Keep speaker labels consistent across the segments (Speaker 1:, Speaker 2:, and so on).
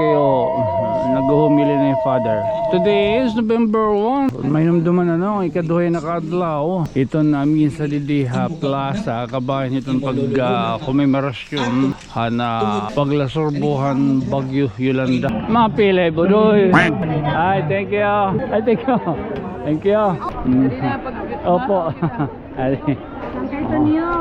Speaker 1: kayo nag-humili na yung father. Today is November 1. May namduman ano, ikaduhay na kadlaw. Ito namin sa Didiha Plaza, kabayan itong pag-komemerasyon na paglasorbuhan Bagyo Yolanda. Mapilay budoy. Ay, thank you. Ay, thank you. Thank you. Opo.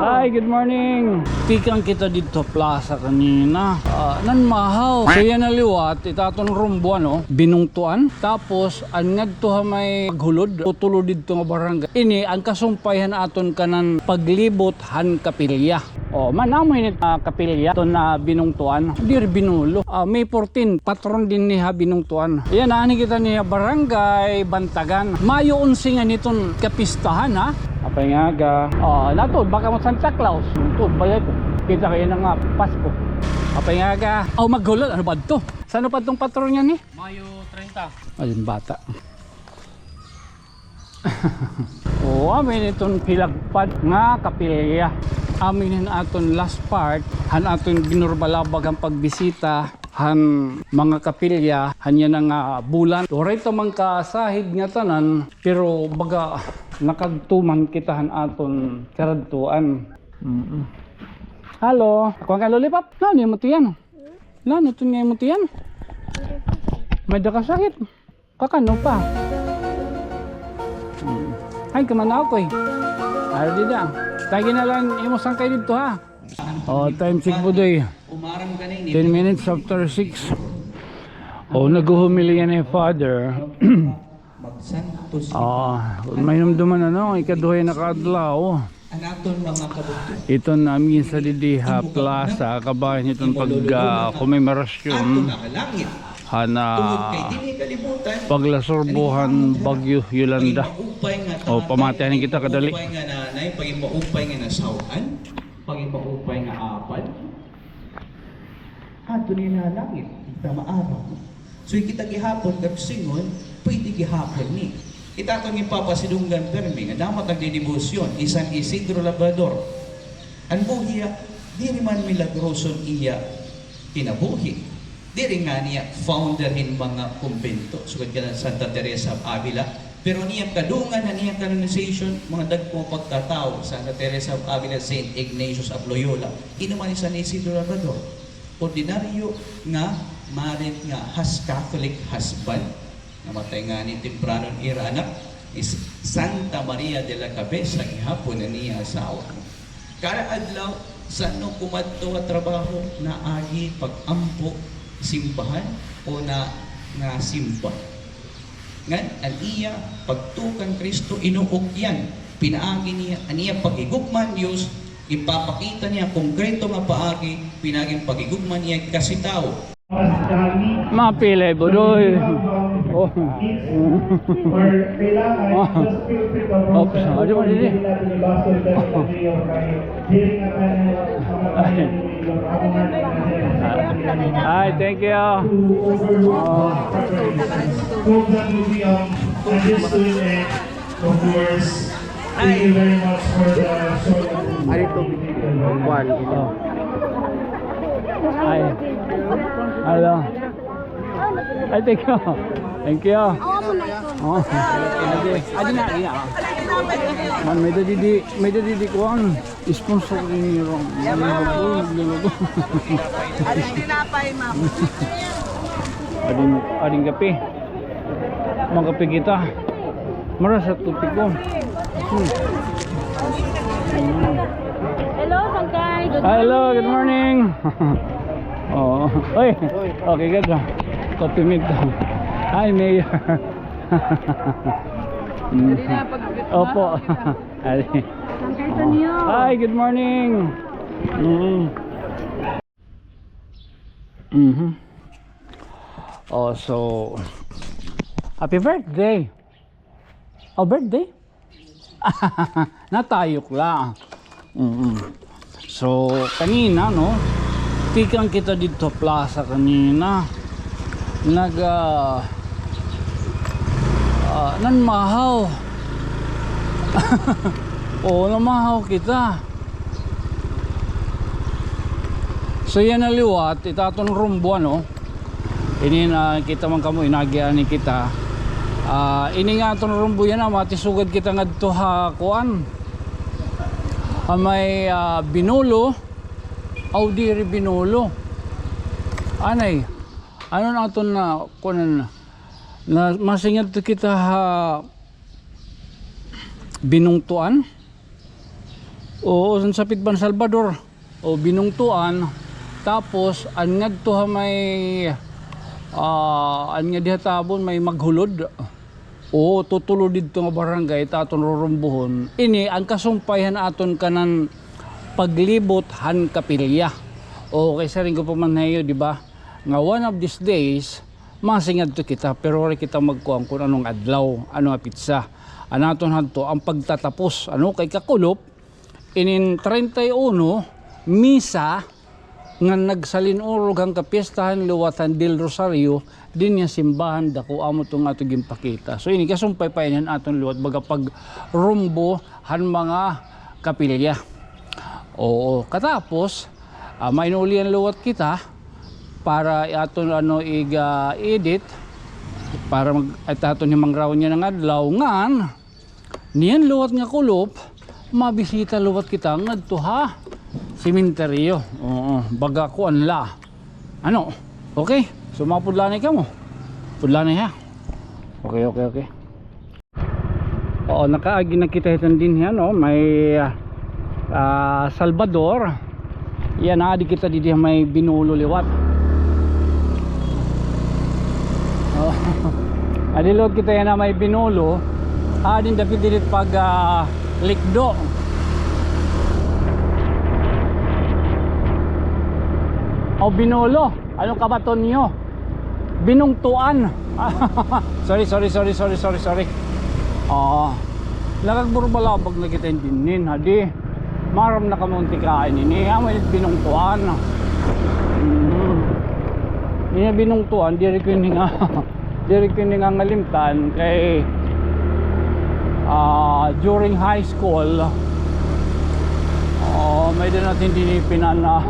Speaker 1: Hi, good morning. Tikang kita dito plaza kanina. Nan mahaw. So yan naliwat, itaton rumbo ano, binungtuan. Tapos ang ngadto may hulod, tutulo dito nga barangay. Ini ang kasumpayan aton kanan paglibot han kapilya. Manamoy ni kapilya to na binungtuan. Dir binulo. May 14 patron din niya binungtuan. Yan ani kita niya barangay Bantagan. Mayo 11 nga niton kapistahan ha. Apay nga ga. Natod baka mo Santa Claus. Natod bayad ko. Kita kayo na nga Pasko. Apay nga ga. Maghulod ano ba to? Saan pa tong patron niya ni?
Speaker 2: Mayo 30.
Speaker 1: Ayun bata. Amin itong pilagpad nga kapilya. Amin aton last part han aton ginurbalabag ang pagbisita han mga kapilya hanya nga bulan. Oray to man kasahid nga tanan pero baga nakagtuman kita han aton karadtuan. Hello, kuha ka lollipop? Lano mo tiyan? Lano to nga mo tiyan? May sakit. Kakano pa? Ay, kamana ako eh. Ayaw dida. Tagi na lang, imusang kayo dito ha. Time check po doy. 10 minutes after 6. Naguhumili yan eh, father. May namduman ano, ikaduhay na kadlaw. Ito namin sa Didiha Plaza, kabayan itong pag-komemerasyon na paglasorbuhan Bagyo Yolanda. Pamatayan kita kadali.
Speaker 3: Pag-ipaupay nga nasawan, pag-ipaupay nga apal. Ato ni na langit, kita maaraw. So kita gihapon kapsingon, pwede gihapon ni. Ita itong ipapasidunggan permi, nga dapat nagdidibusyon, isang Isidro Labrador. Ang buhiya, di man milagroson iya kinabuhi. Diri nga niya founder in mga kumbento sugad ka ng Santa Teresa of Avila, pero niya kadungan na niya canonization mga dagko pagkatao Santa Teresa of Avila, Saint Ignatius of Loyola, inuman ni San Isidro Labrador, ordinaryo nga marit nga Catholic husband, namatay nga ni tempranon ira anak is Santa Maria de la Cabeza, ihapon na niya asawa. Kada adlaw sa no kumadto nga trabaho na agi pag-ampo simbahan o na simba. Ngan ang iya pagtukan Kristo inuog yan. Pinaagi niya aniya pagigugman Dios, ipapakita niya konkreto nga paagi pinaging pagigugman niya kasi tao.
Speaker 1: Mapilay budoy. Aduh mana ni? Hi, thank you.
Speaker 4: Thank you very much for the show.
Speaker 1: Hi. Hello. Ay, thank you. Thank you. Adi na, adi na. Man, may dadi kuhan. Sponsor rin yung magluluto.
Speaker 5: Aling dinapay, ma'am.
Speaker 1: Ading kape. Mga kape kita. Maras at tupik ko.
Speaker 5: Hello, Sangkay.
Speaker 1: Hello, good morning. Oy. Okay, good. Coffee meet. Hi, Mayor. Opo. Hi, good morning. So happy birthday. Birthday? Natayok lang. So kanina no, tikang kita dito plaza kanina. Nanmahaw. Namahaw kita. So yan naliwat, itaton rumbo ano. Ini na kita man kamo inagian ni kita. Ini nga aton rumbo yan matisugad kita ngadto ha kuan. May Binolo, Audiri Binolo. Anay, ano na aton na kuan na masingad to kita ha Binungtuan o sa Pitban Salvador o Binungtuan, tapos an ngadto ha may an nga dihatabon may maghulod o tutulo didto nga barangay taton rurumbuhon. Ini ang kasumpayhan aton kanan paglibot han kapilya o kaysa rin ko pamanhayo, di ba, nga one of these days masingad to kita, pero rin kita magkuang kung anong adlaw, ano nga pizza anaton hadto ang pagtatapos ano kay Kakulop inin 31 misa nga nagsalinurog ang kapiestahan luwatan del Rosario din nga simbahan dako amo tong ato gimpakita. So ini kasumpay payan aton luwat baga pag rumbo han mga kapilya. Oo, katapos mainulian luwat kita para aton ano iga edit para mag aton himang raw niya ng adlaw ngan niyan luwat nga Kulop mabisita luwat kita ngadto ha sementeryo. Oo, baga kuan la. Ano? Okay. So mapudlanay ka mo. Pudlanay ha. Okay. Oo, nakaagi na kita hitan din yan, no? May Salvador. Yan adi kita didi may Binolo liwat. Oh. Adi luwat kita yan na may Binolo. Adin dapit dilit pag Likdo. O Binolo, anong kabaton nyo? Binungtuan. sorry. Nakagburbalabag na kita dinin, hadi. Maram na kamunti kain ini, may binungtuan. Ini binungtuan, diri ko nga ngalimtan kay during high school may din natin dinipinan na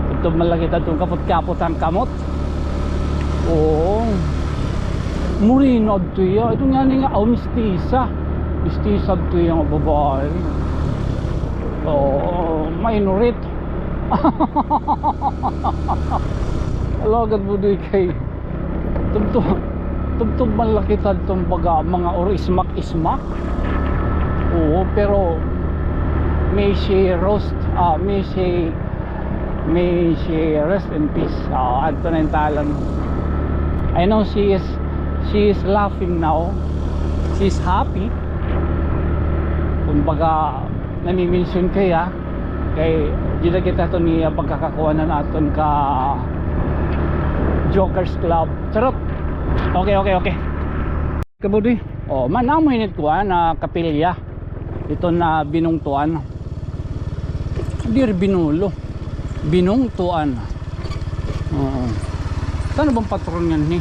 Speaker 1: ito malaki itong kapot-kapot ang kamot. Oo, murinod to yun. Ito nga nga mistisa to yung babae. Oo, mainurit. Alagad mo doon kay tugtog malaki itong baga mga ismak. Oo, pero may she rest in peace. Adto na yung talan. I know she is laughing now. She's happy. Kumbaga nami-mention kaya kay di na kita to niya pagkakakuha na natin ka Jokers Club. Charot. Okay. Kabudi. Oh, manamoy nit ko na kapilya. Ito na Binungtuan. Dir Binolo. Binungtuan. Oo. Saan bang patron yan ni?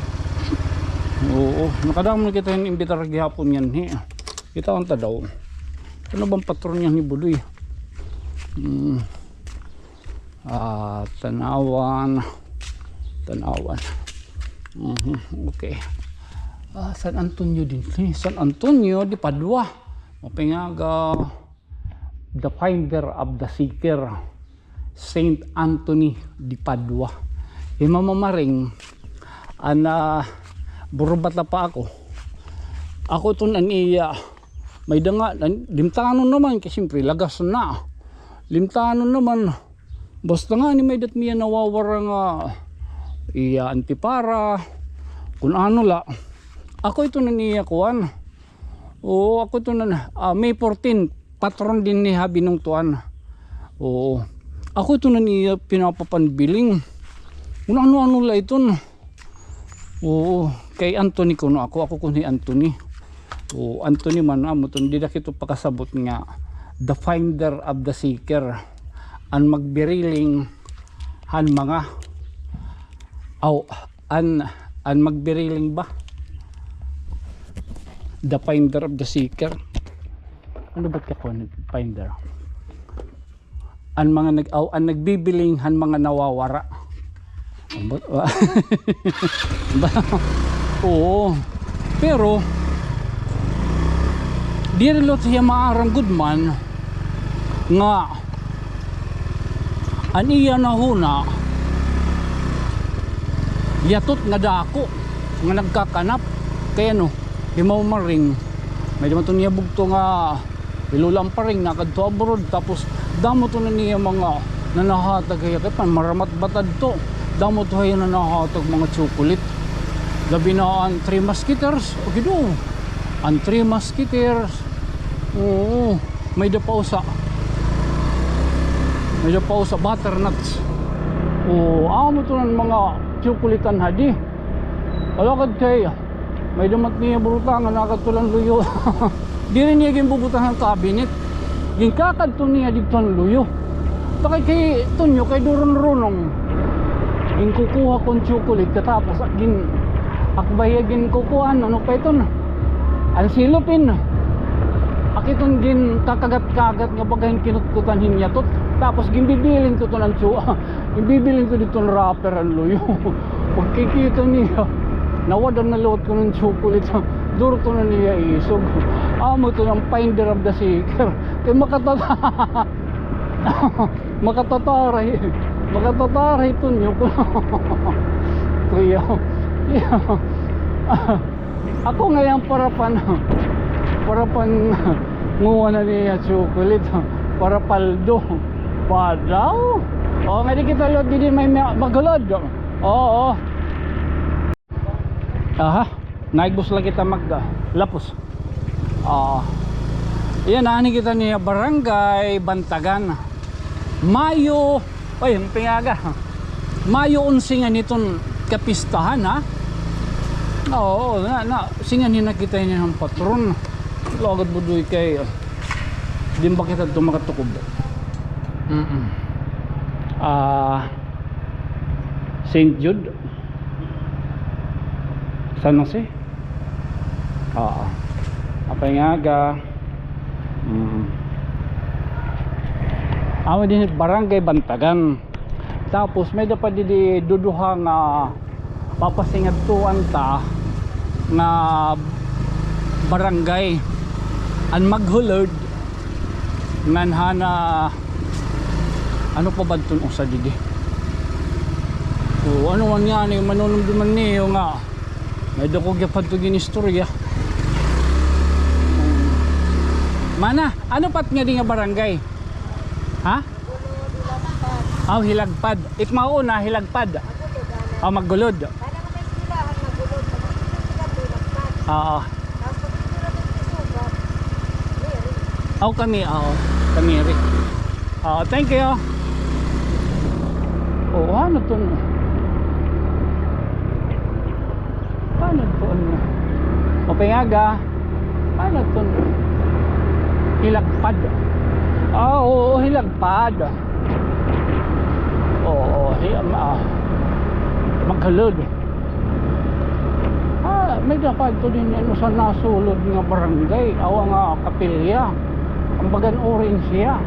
Speaker 1: Oo. Nakadang mo kita yung imbitar gihapon yan ni. Kita ang tadaw. Ano bang patron yan ni Budoy? Tanawan. Okay. San Antonio din. San Antonio di Padua. Mapingaga the finder of the seeker, Saint Anthony di Padua. Mamamaring burubat na pa ako to niya may danga limtanon naman kasi siyempre lagas na limtanon naman basta nga ni may dat niya nawawara nga antipara kung ano la ako ito na niya kuan. Oo, ako ito na May 14 patron din ni Binungtuan. Oo, ako ito na niya pinapapanbiling kung ano la ito. Oo, kay Anthony ko no ako kuno Anthony. Oo, Anthony man amo ton di dakito pakasabot nga the finder of the seeker ang magbiriling han mga an magbiriling ba the finder of the seeker. Ano ba ka ko finder? Ang mga nagbibiling han mga nawawara. Oo. Pero di rin lot siya maarang good man nga an iya na huna yatot nga dako nga nagkakanap kaya no himaw maring medyo man to niya bugto nga ilulang pa rin nakadto abroad tapos damo to na niya mga nanahatag kaya kaya maramat batad to damo to kaya nanahatag mga chocolate labi na ang 3 Musketeers pagido ang 3 Musketeers oo may dapausa butternuts oo amo to ng mga chokolitan hadi alakad kay may damat niya burutang nga nakatulang luyo di rin niya gimbubutang ng cabinet ginkakad to niya dito ang luyo takay kay tunyo kay duron-runong ginkukuha kong chocolate katapos akbaya ginkukuhan ano pa ito na ang silupin akiton gin kakagat-kagat nga bagahin kinutkutan hinyatot tapos gimbibilin ko to ng gimbibilin ko dito ng wrapper ang luyo pagkikita niya nawadam na load ko ng chocolate duro to na niya isog amo to ng finder of the seeker kaya makatataray to niyo ko kaya ako ngayon parapan nguha na niya chocolate para paldo pa daw o nga di kita load di may magulod oo aha naibos lang kita maglapos yan ani kita niya Barangay Bantagan Mayo ay pingaga Mayo 11 nga niton kapistahan ha oo na singan ni nakita niya ng patron lagad budoy kay din ba kita tumakatukob St. Jude San Jose Apingaga amo din Barangay Bantagan tapos may dapat di duduhang papasingad tuan ta na barangay an maghulod nanhana ano pa ba itong usa didi o ano man nga ni manunumduman niyo nga may dako gyapad to gin istorya mana ano pat nga di nga barangay ha Hilagpad ikmao na Hilagpad Maggulod kami rin thank you ano to paano to Pingaga paano to Hilagpad oo Hilagpad Maggulod may dapat to din ano sa nasulod nga barangay awa nga kapilya ang bagan orange siya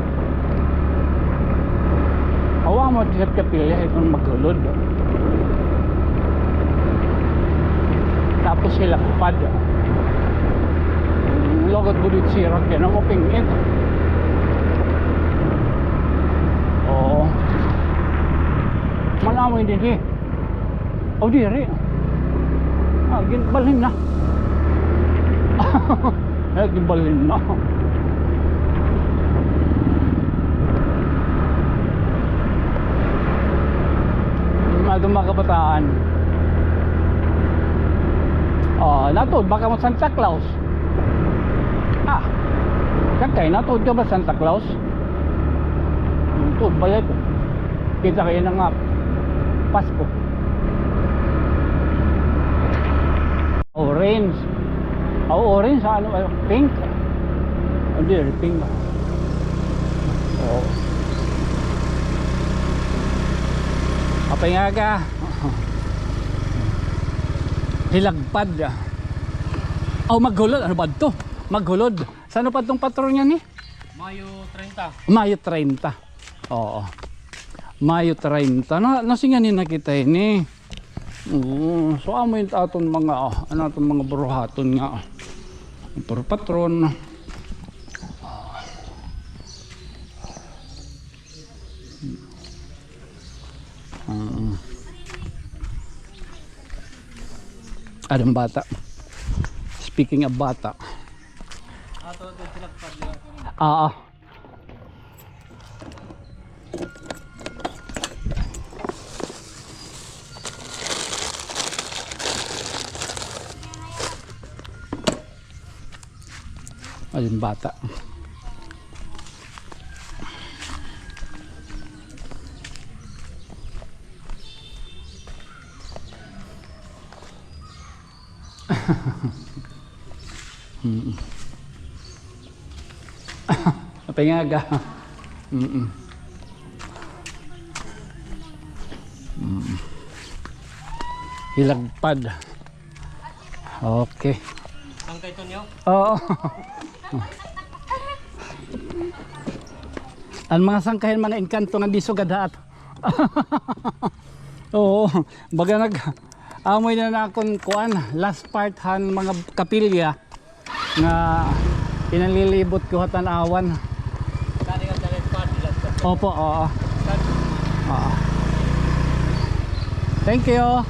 Speaker 1: awa mo siya kapilya itong Maggulod tapos Hilagpad logod budit sirat yan ang mapingit oo malamoy din diri ginbalhin na ginbalhin na itong mga kabataan natod baka mo Santa Claus kakay natod ka ba Santa Claus natod ba yan kita kayo na nga Pasko orange orange ano pink hindi pink Apingaga Hilagpad Maghulod ano ba ito Maghulod saan pa itong patron niya ni
Speaker 2: Mayo 30
Speaker 1: Mayo 30 oo Mayo 30 na nasinganin na kita ini. So amo yung aton mga aton mga buruhaton nga. Por patron. Adang bata. Speaking of bata. Adang bata. Pengaga. Hilagpad. Okay.
Speaker 2: Sangkay to niyo?
Speaker 1: Oo. Ang mga sangkahin mga engkanto nga di sugadaat. Oo, baga amoy na akong kuan last part han mga kapilya nga pinalilibot ko tanawan.
Speaker 2: Kani nga direct part nila.
Speaker 1: Opo, oo. Thank you.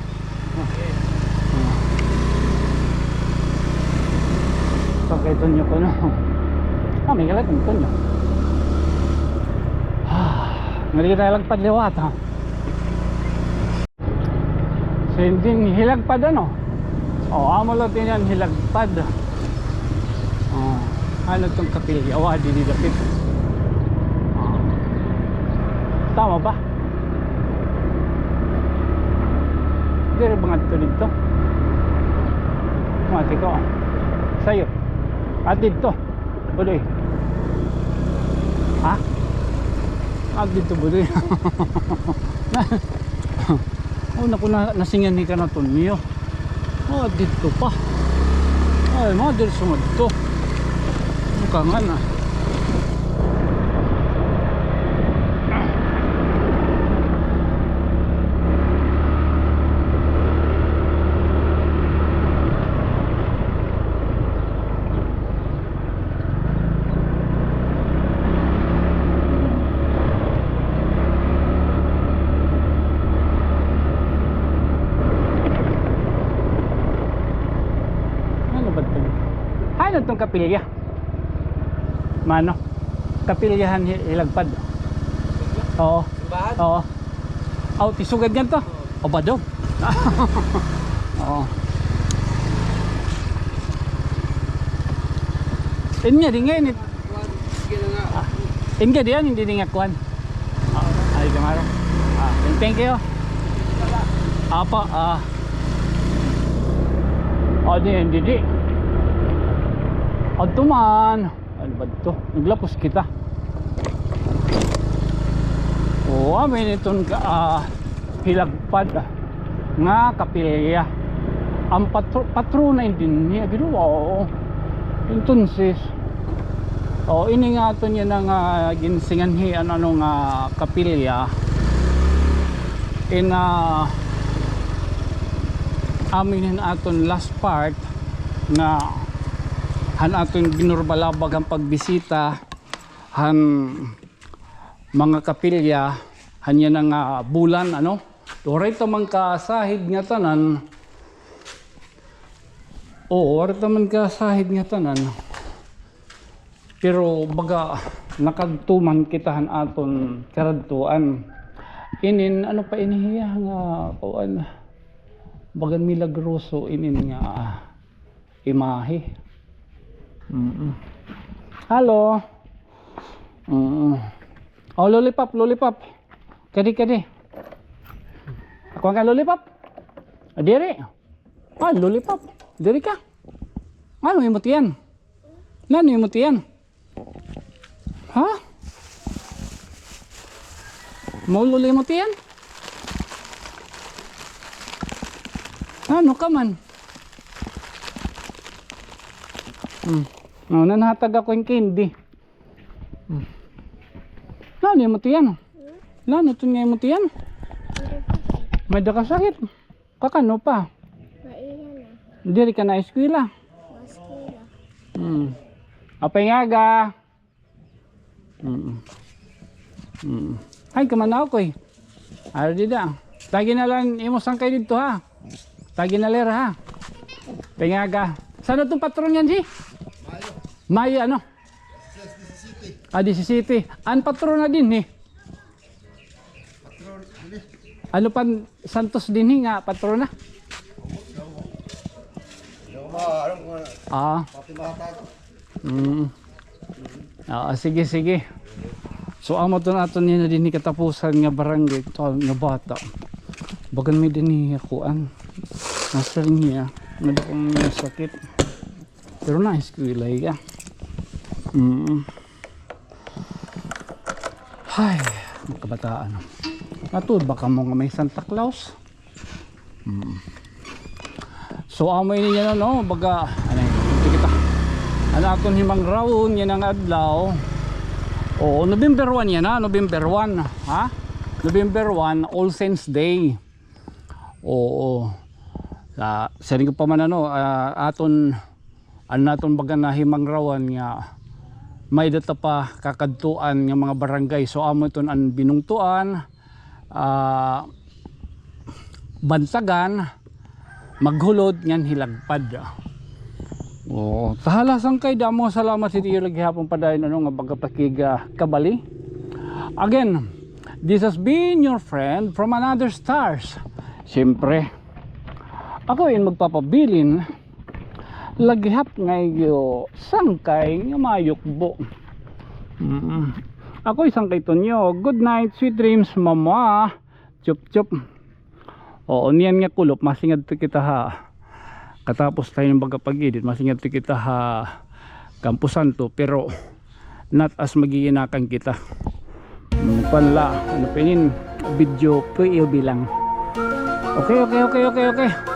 Speaker 1: So kay tunyo ko no. May galat ng tunyo. Ngali tayo lagpad liwat ha. So hindi hilagpad ano. Amo lang yan hilagpad. Ano tong kapilya? Di didapit. Tama ba? Hindi rin mga ito dito. Mati ko. Sa'yo. At dito. Budoy. Ha? At dito budoy. Naku nasingan ni ka na ito niyo. At dito pa. Ay mga dito sumad ito. Mukha nga na. Ano itong kapilya? Mano? Kapilyahan hilagpad. Oo.
Speaker 2: Simbahan?
Speaker 1: Oo. Tisugad yan to. O ba daw? Oo. Inya di nga init. Inya di yan, hindi di nga kuhan. Ay, kamaro. Thank you. Apa? Hindi. Adto man. Ano ba ito? Naglapos kita. Amin itong hilagpad nga kapilya. Ang patrona din niya. Oo. Entonces, ini nga ito niya ng ginsinganhian nga kapilya. Aminin aton last part na han aton ginurbalabag ang pagbisita han mga kapilya hanya nga bulan ano oray ta man kasahid nga tanan oray ta man kasahid nga tanan pero baga nakagtuman kitahan aton karadtuan inin ano pa inihiya nga kuan bagan milagroso inin nga imahe. Halo. Lollipop. Kadi. Ako ang lollipop. Diri. Lollipop. Diri ka. Ano yung mutian? Ano yung mutian? Ha? Mau luli mutian? Ano ka man? Nanatag ako yung candy. Ano yung mati yan? Lano ito nga mo tiyan? May dakasakit. Kakano pa?
Speaker 6: Mailan na.
Speaker 1: Diri ka na eskwela.
Speaker 6: Maskila.
Speaker 1: Apay nga ga. Ay, kamanaw ko eh. Ano dida? Tagi na lang, imosang kayo dito ha. Tagi na lera ha. Apay nga ga. Saan itong patron yan si? Mayo ano? 17. An patron na din eh. Ano pan Santos din nga patron na? Sige. So amo to naton niya na din ni katapusan nga barangay to nga bata. Bagan may din ni kuan. Nasa niya, nadakong sakit. Pero na eskwela ka. Hay, kabataan. Natud baka mo nga may Santa Claus. So amoy niya na no, baga kita. Ano aton himang rawon yan ang adlaw. Oo, November 1 yan ha, November 1 ha. November 1, All Saints Day. Oo. Sa rin ko pa man ano, aton naton baga na himang rawan nga may data pa kakadtuan nga mga barangay. So amo iton ang binungtuan, bantagan, maghulod ngan hilagpad. Oo, tahalasan kay damo salamat sa tiyo lagi hapon padayon ano nga bagapakiga kabali. Again, this has been your friend from another stars. Siyempre, ako yung magpapabilin laghihap ngayo sangkay nga mayukbo. Ako isang kay Tonyo. Good night, sweet dreams mama. Chup chup. Oo, niyan nga kulop masingad kita ha. Katapos tayo ng bagapag-edit masingad kita ha Campo Santo, pero not as magiginakan kita. Panla ano pinin video PLB lang. Okay.